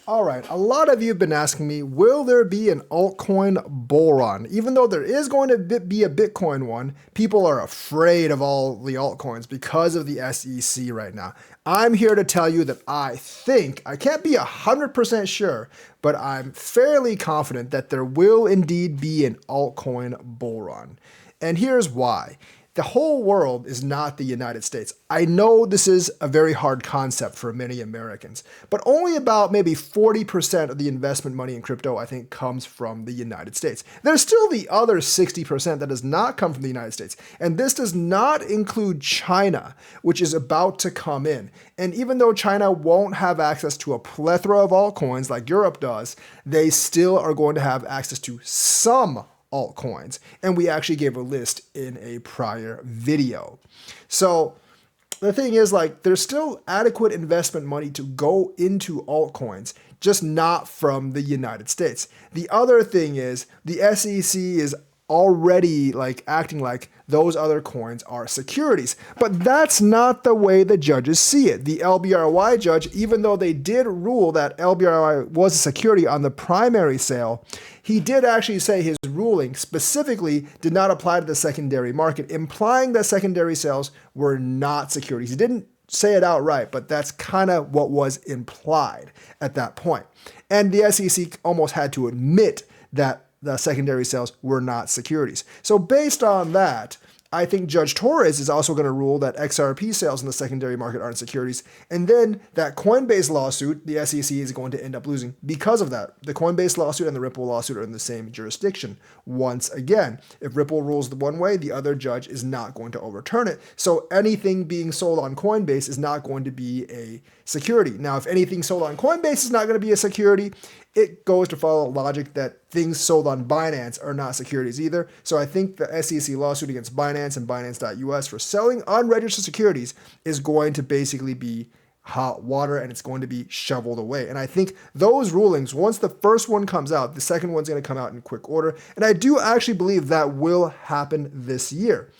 All right, a lot of you have been asking me, will there be an altcoin bull run? Even though there is going to be a Bitcoin one, people are afraid of all the altcoins because of the SEC right now. I'm here to tell you that I can't be 100% sure, but I'm fairly confident that there will indeed be an altcoin bull run. And here's why. The whole world is not the United States. I know this is a very hard concept for many Americans, but only about maybe 40% of the investment money in crypto, I think, comes from the United States. There's still the other 60% that does not come from the United States. And this does not include China, which is about to come in. And even though China won't have access to a plethora of altcoins like Europe does, they still are going to have access to some altcoins. And we actually gave a list in a prior video. So the thing is, like, there's still adequate investment money to go into altcoins, just not from the United States. The other thing is the SEC is already like acting like those other coins are securities. But that's not the way the judges see it. The LBRY judge, even though they did rule that LBRY was a security on the primary sale, he did actually say his ruling specifically did not apply to the secondary market, implying that secondary sales were not securities. He didn't say it outright, but that's kind of what was implied at that point. And the SEC almost had to admit that the secondary sales were not securities. So based on that, I think Judge Torres is also going to rule that XRP sales in the secondary market aren't securities. And then that Coinbase lawsuit, the SEC is going to end up losing because of that. The Coinbase lawsuit and the Ripple lawsuit are in the same jurisdiction. Once again, if Ripple rules the one way, the other judge is not going to overturn it. So anything being sold on Coinbase is not going to be a security. Now, if anything sold on Coinbase is not going to be a security, it goes to follow logic that things sold on Binance are not securities either. So I think the SEC lawsuit against Binance and Binance.us for selling unregistered securities is going to basically be hot water, and it's going to be shoveled away. And I think those rulings, once the first one comes out, the second one's going to come out in quick order. And I do actually believe that will happen this year.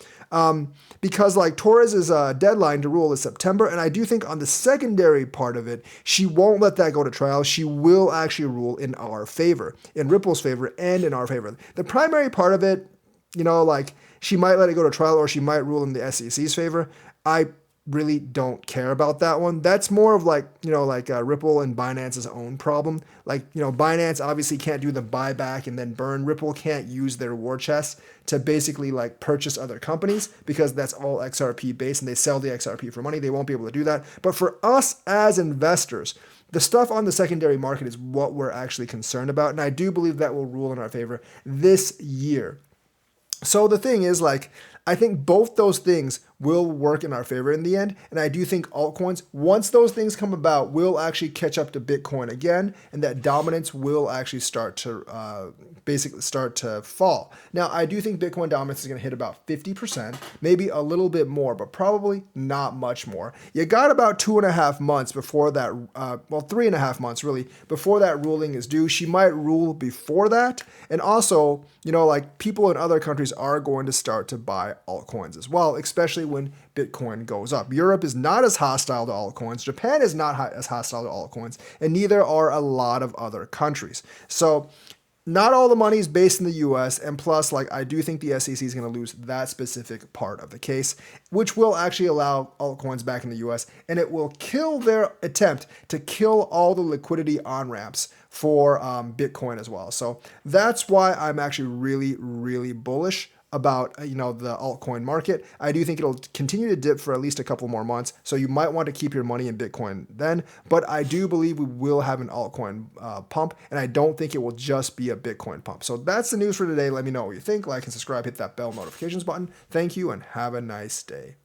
Because like Torres' deadline to rule is September, and I do think on the secondary part of it, she won't let that go to trial. She will actually rule in our favor, in Ripple's favor, and in our favor. The primary part of it, like she might let it go to trial, or she might rule in the SEC's favor. I really don't care about that one. That's more of like, Ripple and Binance's own problem. Like, Binance obviously can't do the buyback and then burn. Ripple can't use their war chest to basically like purchase other companies because that's all XRP based and they sell the XRP for money. They won't be able to do that. But for us as investors, the stuff on the secondary market is what we're actually concerned about. And I do believe that will rule in our favor this year. So the thing is, like, I think both those things will work in our favor in the end. And I do think altcoins, once those things come about, will actually catch up to Bitcoin again. And that dominance will actually start to basically start to fall. Now, I do think Bitcoin dominance is going to hit about 50%, maybe a little bit more, but probably not much more. You got about 2.5 months before that, 3.5 months really, before that ruling is due. She might rule before that. And also, like people in other countries are going to start to buy altcoins as well, especially when Bitcoin goes up. Europe is not as hostile to altcoins. Japan is not as hostile to altcoins, and neither are a lot of other countries. So not all the money is based in the US, and plus, like, I do think the SEC is going to lose that specific part of the case, which will actually allow altcoins back in the US, and it will kill their attempt to kill all the liquidity on-ramps for Bitcoin as well. So that's why I'm actually really, really bullish about the altcoin market. I do think it'll continue to dip for at least a couple more months, so you might want to keep your money in Bitcoin then, but I do believe we will have an altcoin pump, and I don't think it will just be a Bitcoin pump. So that's the news for today. Let me know what you think. Like and subscribe, hit that bell notifications button. Thank you, and have a nice day.